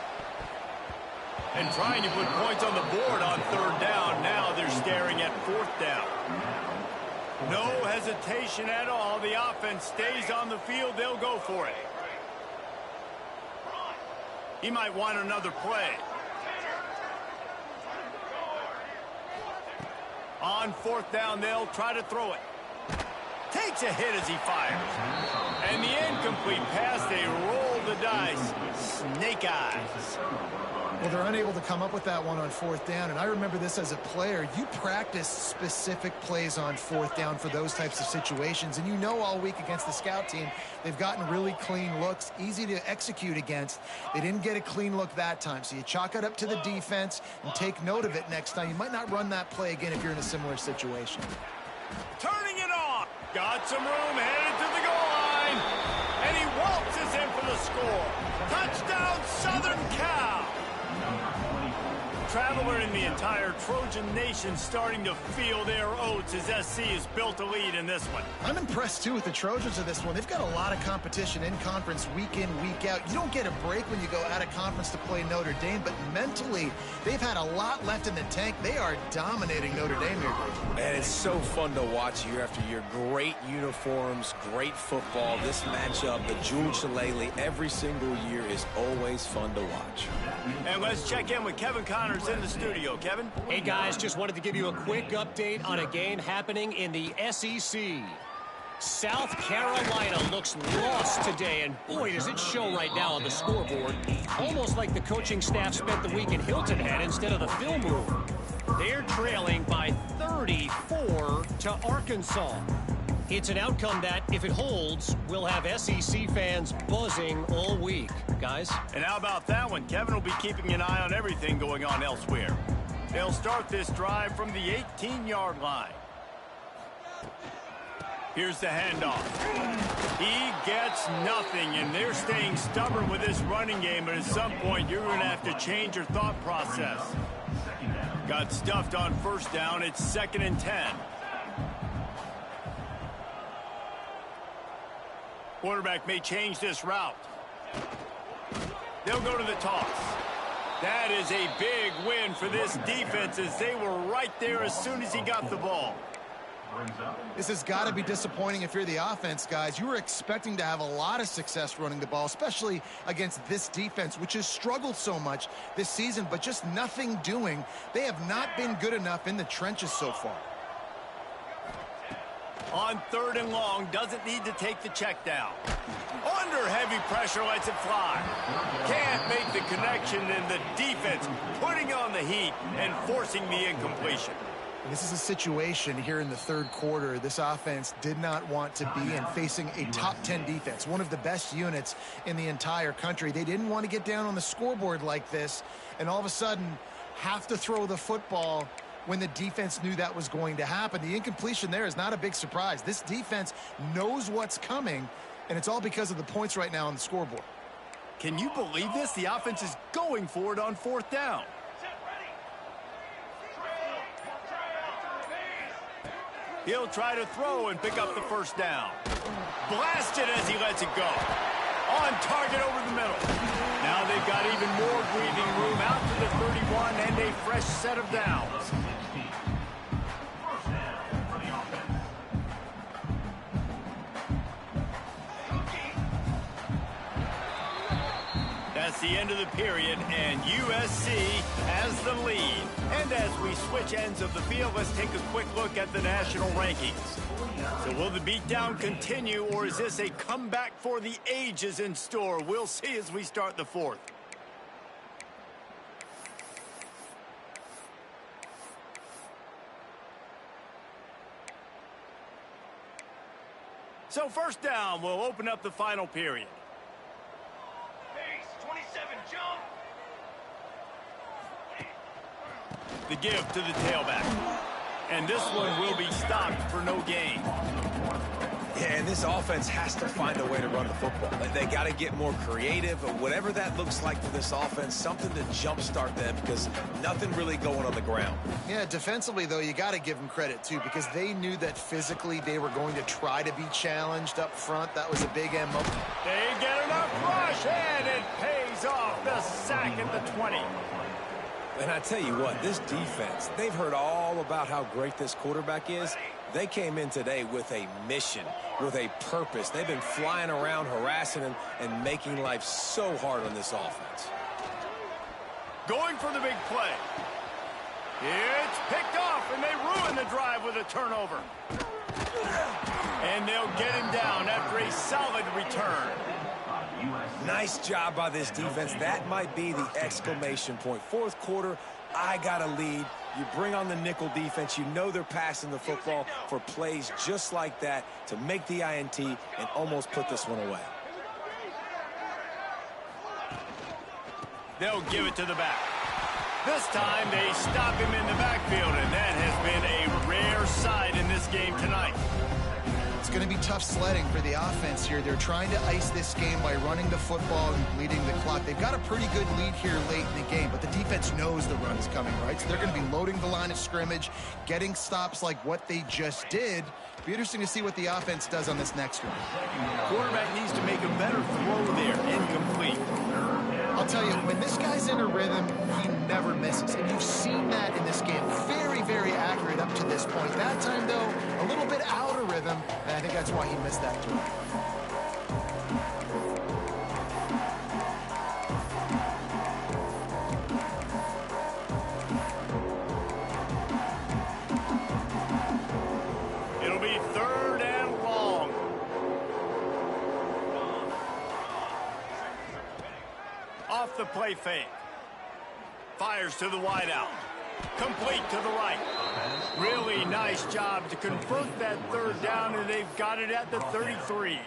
And trying to put points on the board on third down. Now they're staring at fourth down. No hesitation at all. The offense stays on the field. They'll go for it. He might want another play. On fourth down, they'll try to throw it. Takes a hit as he fires. And the incomplete pass, they roll the dice. Snake eyes. Well, they're unable to come up with that one on fourth down, and I remember this as a player. You practice specific plays on fourth down for those types of situations, and you know all week against the scout team, they've gotten really clean looks, easy to execute against. They didn't get a clean look that time, so you chalk it up to the defense and take note of it next time. You might not run that play again if you're in a similar situation. Turning it on. Got some room, headed to the goal line, and he waltzes in for the score. Touchdown, Southern Cal. Traveler in the entire Trojan Nation starting to feel their oats as SC has built a lead in this one. I'm impressed, too, with the Trojans of this one. They've got a lot of competition in conference week in, week out. You don't get a break when you go out of conference to play Notre Dame, but mentally, they've had a lot left in the tank. They are dominating Notre Dame here. And it's so fun to watch year after year. Great uniforms, great football. This matchup, the Jewel Shillelagh, every single year is always fun to watch. And let's check in with Kevin Connors in the studio. Kevin? Hey, guys, just wanted to give you a quick update on a game happening in the SEC. South Carolina looks lost today, and boy, does it show right now on the scoreboard. Almost like the coaching staff spent the week in Hilton Head instead of the film room. They're trailing by 34 to Arkansas. It's an outcome that, if it holds, will have SEC fans buzzing all week. Guys? And how about that one? Kevin will be keeping an eye on everything going on elsewhere. They'll start this drive from the 18-yard line. Here's the handoff. He gets nothing, and they're staying stubborn with this running game, but at some point you're going to have to change your thought process. Got stuffed on first down. It's 2nd and 10. Quarterback may change this route. They'll go to the toss. That is a big win for this defense as they were right there as soon as he got the ball. This has got to be disappointing if you're the offense, guys. You were expecting to have a lot of success running the ball, especially against this defense, which has struggled so much this season, but just nothing doing. They have not been good enough in the trenches so far. On 3rd and long, doesn't need to take the check down. Under heavy pressure, lets it fly. Can't make the connection, and the defense putting on the heat and forcing the incompletion. This is a situation here in the 3rd quarter this offense did not want to be in, facing a top 10 defense, one of the best units in the entire country. They didn't want to get down on the scoreboard like this and all of a sudden have to throw the football when the defense knew that was going to happen. The incompletion there is not a big surprise. This defense knows what's coming, and it's all because of the points right now on the scoreboard. Can you believe this? The offense is going for it on 4th down. He'll try to throw and pick up the first down. Blasted as he lets it go. On target over the middle. Now they've got even more breathing room out to the 31 and a fresh set of downs. That's the end of the period, and USC has the lead. And as we switch ends of the field, let's take a quick look at the national rankings. So will the beatdown continue, or is this a comeback for the ages in store? We'll see as we start the 4th. So 1st down, we'll open up the final period. The give to the tailback. And this one will be stopped for no gain. Yeah, and this offense has to find a way to run the football. They got to get more creative, or whatever that looks like for this offense, something to jumpstart them, because nothing really going on the ground. Yeah, defensively, though, you got to give them credit, too, because they knew that physically they were going to try to be challenged up front. That was a big MO. They get enough rush, and it pays off. The sack at the 20. And I tell you what, this defense, they've heard all about how great this quarterback is. They came in today with a mission, with a purpose. They've been flying around, harassing him, and making life so hard on this offense. Going for the big play. It's picked off, and they ruin the drive with a turnover. And they'll get him down after a solid return. Nice job by this defense. That might be the exclamation point. 4th quarter, I got a lead. You bring on the nickel defense. You know they're passing the football for plays just like that to make the INT and almost put this one away. They'll give it to the back. This time they stop him in the backfield, and that has been a rare sight in this game tonight. It's going to be tough sledding for the offense here. They're trying to ice this game by running the football and bleeding the clock. They've got a pretty good lead here late in the game, but the defense knows the run is coming, right? So they're going to be loading the line of scrimmage, getting stops like what they just did. Be interesting to see what the offense does on this next one. Quarterback needs to make a better throw there. Incomplete. I'll tell you, when this guy's in a rhythm, he never misses. And you've seen that in this game. Very, very accurate up to this point. That time, though, a little bit out of rhythm, and I think that's why he missed that throw. It'll be 3rd and long. Off the play fake. Fires to the wideout. Complete to the right. Really nice job to convert that third down, and they've got it at the 33.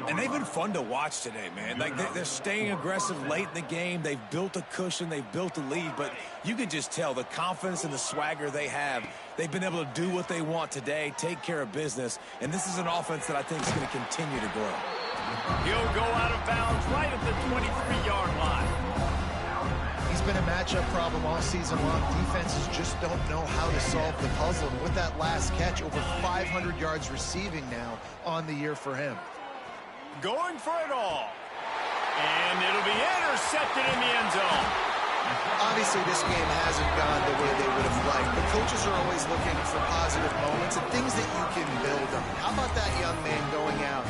And they've been fun to watch today, man. Like, they're staying aggressive late in the game. They've built a cushion. They've built a lead. But you can just tell the confidence and the swagger they have. They've been able to do what they want today, take care of business. And this is an offense that I think is going to continue to grow. He'll go out of bounds right at the 23-yard line. He's been a matchup problem all season long. Defenses just don't know how to solve the puzzle. And with that last catch, over 500 yards receiving now on the year for him. Going for it all. And it'll be intercepted in the end zone. Obviously, this game hasn't gone the way they would have liked, but coaches are always looking for positive moments and things that you can build on. How about that young man going out,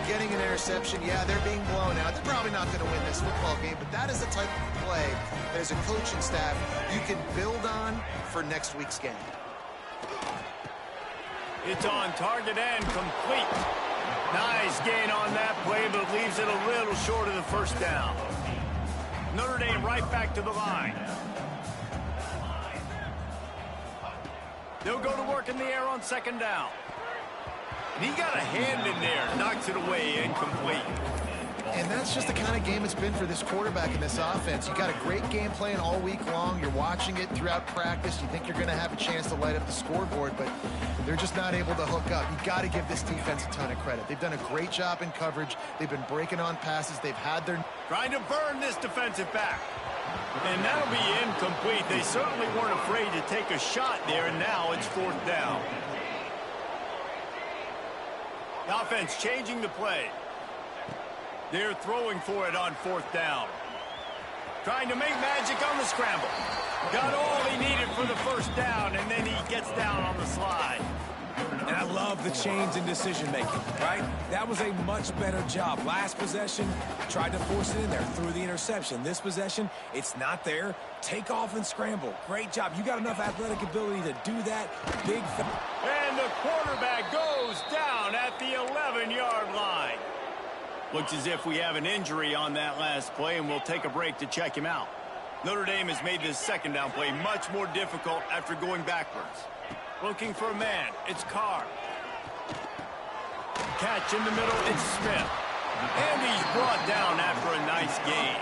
getting an interception? Yeah, they're being blown out. They're probably not going to win this football game, but that is the type of play that as a coaching staff you can build on for next week's game. It's on target and complete. Nice gain on that play, but leaves it a little short of the first down. Notre Dame right back to the line. They'll go to work in the air on second down. And he got a hand in there, knocks it away, incomplete. And that's just the kind of game it's been for this quarterback in this offense. You got a great game plan all week long. You're watching it throughout practice. You think you're going to have a chance to light up the scoreboard, but they're just not able to hook up. You got to give this defense a ton of credit. They've done a great job in coverage. They've been breaking on passes. They've had their... Trying to burn this defensive back. And that'll be incomplete. They certainly weren't afraid to take a shot there, and now it's fourth down. The offense changing the play. They're throwing for it on fourth down. Trying to make magic on the scramble. Got all he needed for the first down, and then he gets down on the slide. And I love the change in decision-making, right? That was a much better job. Last possession, tried to force it in there, threw the interception. This possession, it's not there. Take off and scramble. Great job. You got enough athletic ability to do that. Big... And the quarterback goes down at the 11-yard line. Looks as if we have an injury on that last play, and we'll take a break to check him out. Notre Dame has made this second down play much more difficult after going backwards. Looking for a man. It's Carr. Catch in the middle. It's Smith. And he's brought down after a nice gain.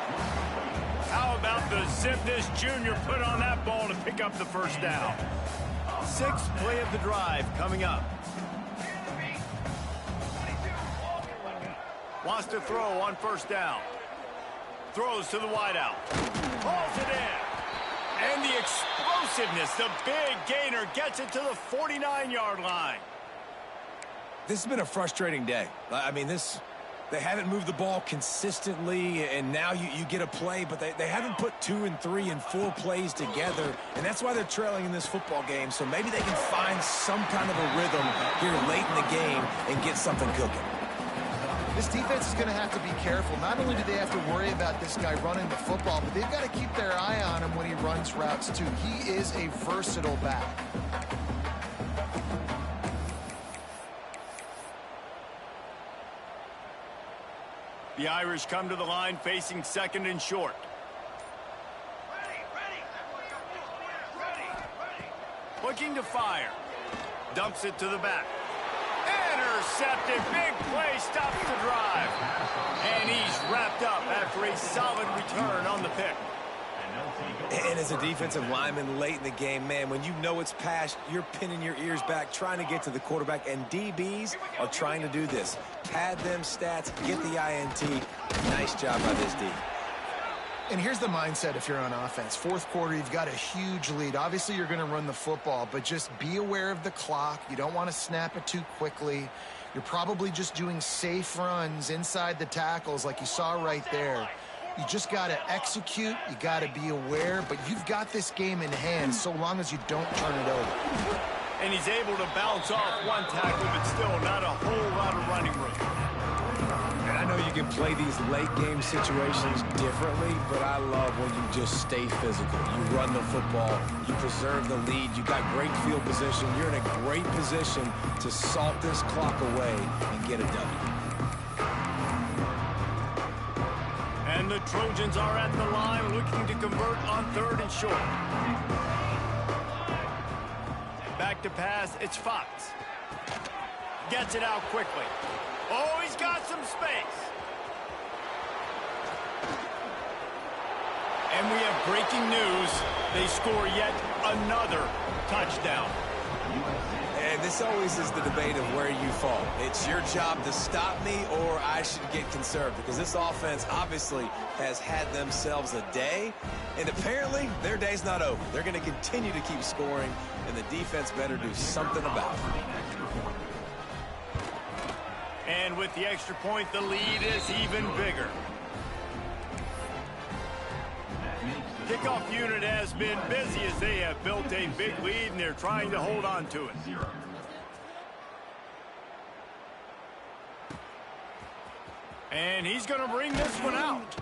How about the Zipness Jr. put on that ball to pick up the first down? Sixth play of the drive coming up. Wants to throw on first down. Throws to the wideout. Pulls it in. And the explosiveness, the big gainer, gets it to the 49-yard line. This has been a frustrating day. I mean, they haven't moved the ball consistently, and now you get a play, but they haven't put 2 and 3 and 4 plays together, and that's why they're trailing in this football game. So maybe they can find some kind of a rhythm here late in the game and get something cooking. This defense is going to have to be careful. Not only do they have to worry about this guy running the football, but they've got to keep their eye on him when he runs routes, too. He is a versatile back. The Irish come to the line facing second and short. Looking to fire. Dumps it to the back. Intercepted. Big play. Stops the drive. And he's wrapped up after a solid return on the pick. And as a defensive lineman late in the game, man, when you know it's past, you're pinning your ears back, trying to get to the quarterback, and DBs are trying to do this. Pad them stats, get the INT. Nice job by this D. And here's the mindset if you're on offense. Fourth quarter, you've got a huge lead. Obviously, you're going to run the football, but just be aware of the clock. You don't want to snap it too quickly. You're probably just doing safe runs inside the tackles like you saw right there. You just got to execute. You got to be aware, but you've got this game in hand so long as you don't turn it over. And he's able to bounce off one tackle, but still not a whole lot of running room. And I know you can play these late game situations differently, but I love when you just stay physical. You run the football, you preserve the lead, you got great field position, you're in a great position to salt this clock away and get a W. And the Trojans are at the line looking to convert on third and short. to pass. It's Fox. Gets it out quickly. Oh, he's got some space. And we have breaking news. They score yet another touchdown. And this always is the debate of where you fall. It's your job to stop me or I should get conserved, because this offense obviously has had themselves a day, and apparently their day's not over. They're going to continue to keep scoring, and the defense better do something about it. And with the extra point, the lead is even bigger. Kickoff unit has been busy as they have built a big lead, and they're trying to hold on to it. And he's going to bring this one out.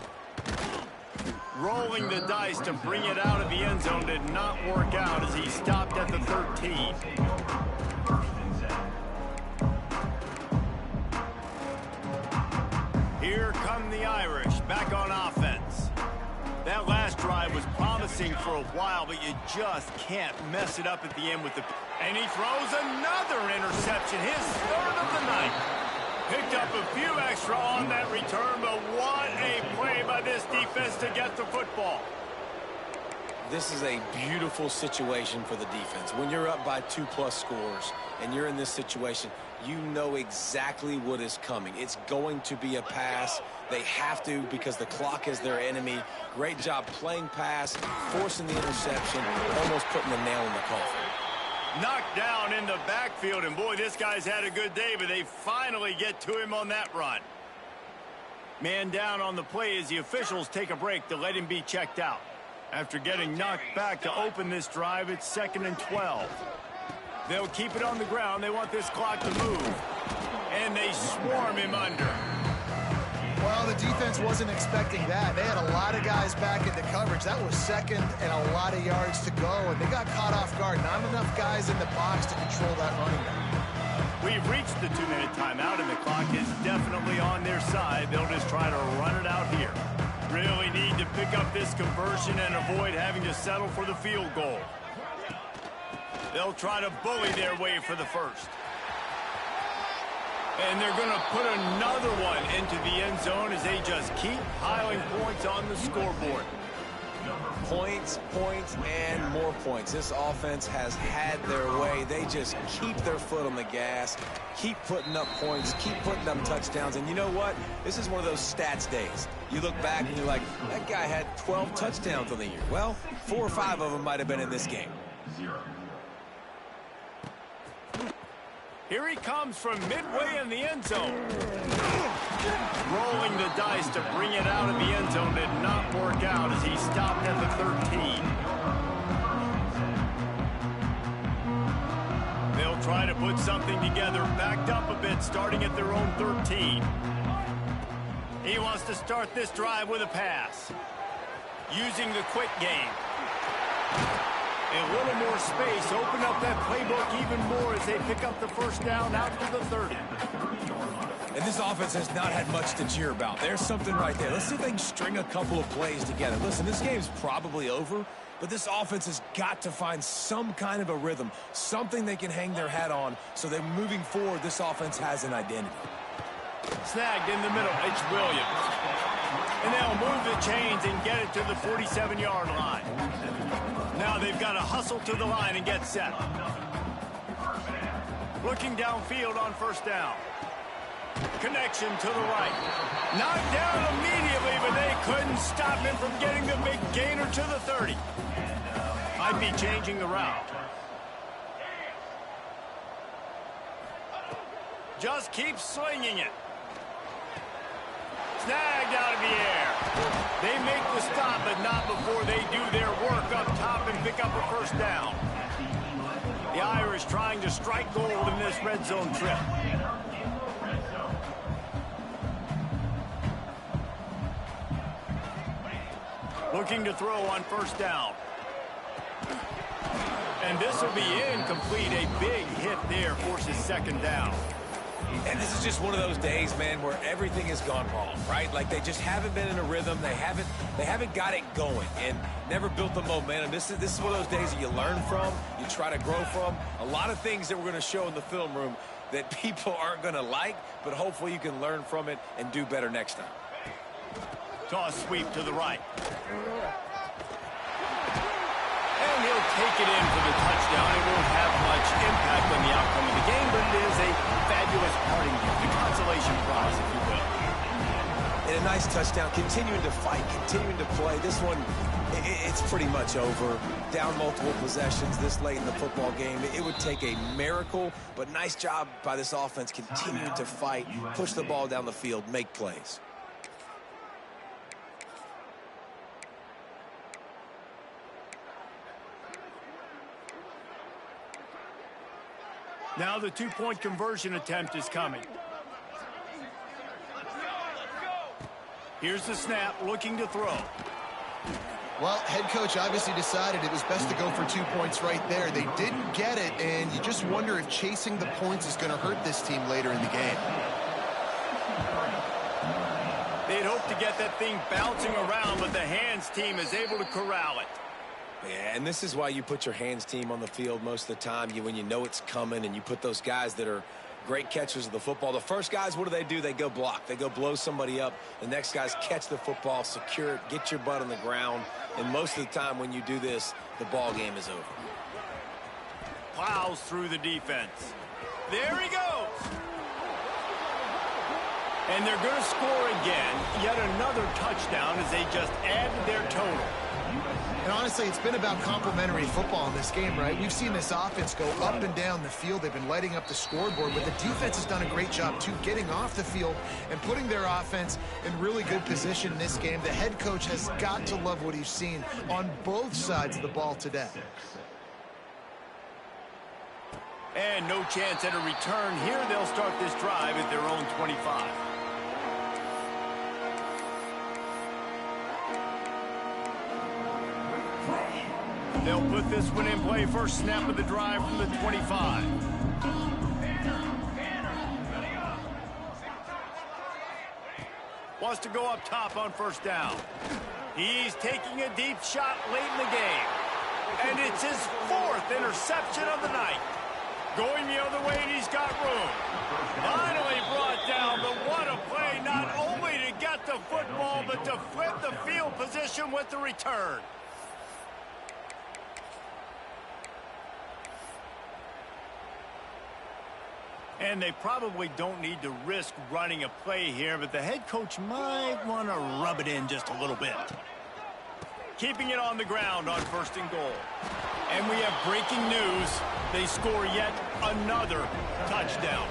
Rolling the dice to bring it out of the end zone did not work out as he stopped at the 13. Here come the Irish back on offense. That last drive was promising for a while, but you just can't mess it up at the end with the... And he throws another interception, his third of the night. Picked up a few extra on that return, but what a play by this defense to get the football. This is a beautiful situation for the defense. When you're up by 2+ scores and you're in this situation, you know exactly what is coming. It's going to be a pass. They have to, because the clock is their enemy. Great job playing pass, forcing the interception, almost putting the nail in the coffin. Knocked down in the backfield, and boy, this guy's had a good day, but they finally get to him on that run. Man down on the play as the officials take a break to let him be checked out. After getting knocked back to open this drive, it's 2nd and 12. They'll keep it on the ground. They want this clock to move. And they swarm him under. Well, the defense wasn't expecting that. They had a lot of guys back into coverage. That was second and a lot of yards to go, and they got caught off guard. Not enough guys in the box to control that running back. We've reached the 2-minute timeout, and the clock is definitely on their side. They'll just try to run it out here. Really need to pick up this conversion and avoid having to settle for the field goal. They'll try to bully their way for the first. And they're going to put another one into the end zone as they just keep piling points on the scoreboard. Points, points, and more points. This offense has had their way. They just keep their foot on the gas, keep putting up points, keep putting up touchdowns. And you know what? This is one of those stats days. You look back and you're like, that guy had 12 touchdowns on the year. Well, 4 or 5 of them might have been in this game. Here he comes from midway in the end zone. Rolling the dice to bring it out of the end zone did not work out as he stopped at the 13. They'll try to put something together, backed up a bit, starting at their own 13. He wants to start this drive with a pass, using the quick game. A little more space, open up that playbook even more as they pick up the first down out to the 30. And this offense has not had much to cheer about. There's something right there. Let's see if they can string a couple of plays together. Listen, this game's probably over, but this offense has got to find some kind of a rhythm, something they can hang their hat on so that moving forward, this offense has an identity. Snagged in the middle, it's Williams. And they'll move the chains and get it to the 47-yard line. Now they've got to hustle to the line and get set. Looking downfield on first down. Connection to the right. Knocked down immediately, but they couldn't stop him from getting the big gainer to the 30. Might be changing the route. Just keep slinging it. Snagged out of the air. They make the stop, but not before they do their work up top and pick up a first down. The Irish trying to strike gold in this red zone trip. Looking to throw on first down. And this will be incomplete. A big hit there forces second down. And This is just one of those days, man, where everything has gone wrong, right? Like they just haven't been in a rhythm. They haven't got it going and never built the momentum. This is one of those days that you learn from, you try to grow from. A lot of things that we're going to show in the film room that people aren't going to like, but hopefully you can learn from it and do better next time. Toss sweep to the right. And he'll take it in for the touchdown. It won't have much impact on the outcome of the game, but it is a fabulous parting gift, a consolation prize, if you will. And a nice touchdown, continuing to fight, continuing to play. This one, it's pretty much over. Down multiple possessions this late in the football game. It would take a miracle, but nice job by this offense continuing to fight, push the ball down the field, make plays. Now the two-point conversion attempt is coming. Here's the snap, looking to throw. Well, head coach obviously decided it was best to go for 2 points right there. They didn't get it, and you just wonder if chasing the points is going to hurt this team later in the game. They'd hoped to get that thing bouncing around, but the hands team is able to corral it. Yeah, and this is why you put your hands team on the field most of the time. When you know it's coming, and you put those guys that are great catchers of the football. The first guys, what do? They go block. They go blow somebody up. The next guys catch the football, secure it, get your butt on the ground. And most of the time when you do this, the ball game is over. Plows through the defense. There he goes. And they're going to score again. Yet another touchdown as they just add to their total. And honestly, it's been about complementary football in this game, right? We've seen this offense go up and down the field. They've been lighting up the scoreboard, but the defense has done a great job, too, getting off the field and putting their offense in really good position in this game. The head coach has got to love what he's seen on both sides of the ball today. And no chance at a return here. They'll start this drive at their own 25. They'll put this one in play. First snap of the drive from the 25. Wants to go up top on first down. He's taking a deep shot late in the game. And it's his fourth interception of the night. Going the other way, and he's got room. Finally brought down, but what a play, not only to get the football, but to flip the field position with the return. And they probably don't need to risk running a play here, but the head coach might want to rub it in just a little bit. Keeping it on the ground on first and goal. And we have breaking news. They score yet another touchdown.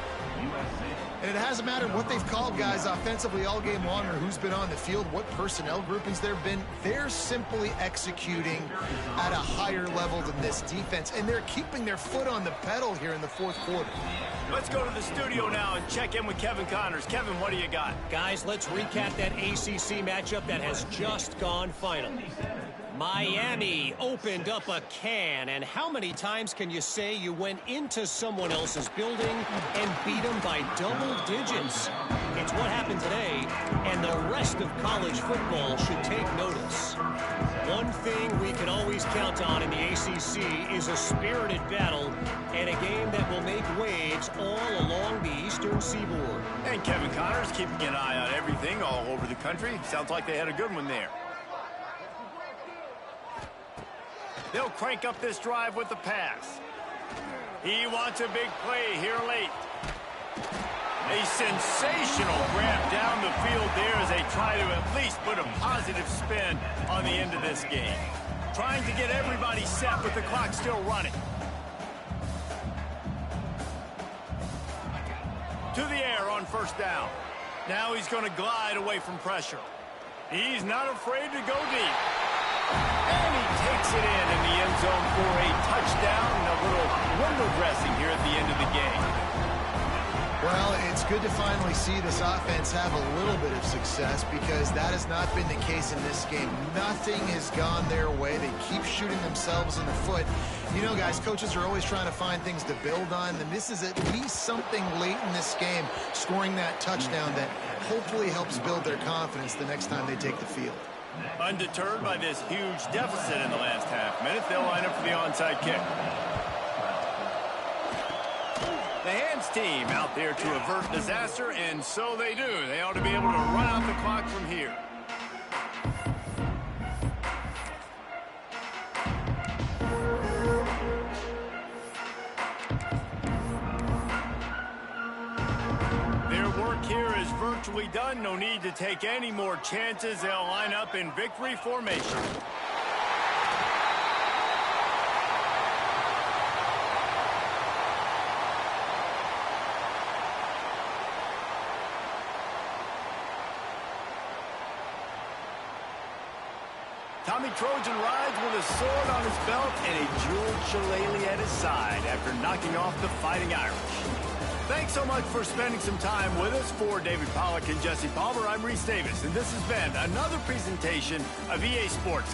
And it hasn't mattered what they've called guys offensively all game long or who's been on the field, what personnel groupings there have been. They're simply executing at a higher level than this defense, and they're keeping their foot on the pedal here in the fourth quarter. Let's go to the studio now and check in with Kevin Connors. Kevin, what do you got? Guys, let's recap that ACC matchup that has just gone final. Miami opened up a can, and how many times can you say you went into someone else's building and beat them by double digits? It's what happened today, and the rest of college football should take notice. One thing we can always count on in the ACC is a spirited battle and a game that will make waves all along the Eastern Seaboard. And Kevin Connors keeping an eye on everything all over the country. Sounds like they had a good one there. They'll crank up this drive with the pass. He wants a big play here late. A sensational grab down the field there as they try to at least put a positive spin on the end of this game. Trying to get everybody set, but the clock's still running. To the air on first down. Now he's going to glide away from pressure. He's not afraid to go deep. And he takes it in the end zone for a touchdown and a little window dressing here at the end of the game. Well, it's good to finally see this offense have a little bit of success because that has not been the case in this game. Nothing has gone their way. They keep shooting themselves in the foot. You know, guys, coaches are always trying to find things to build on, and this is at least something late in this game, scoring that touchdown that hopefully helps build their confidence the next time they take the field. Undeterred by this huge deficit in the last half-minute, they'll line up for the onside kick. The hands team out there to avert disaster, and so they do. They ought to be able to run out the clock from here. Their work here is virtually done. No need to take any more chances. They'll line up in victory formation. Tommy Trojan rides with a sword on his belt and a jeweled shillelagh at his side after knocking off the Fighting Irish. Thanks so much for spending some time with us. For David Pollack and Jesse Palmer, I'm Reese Davis, and this has been another presentation of EA Sports.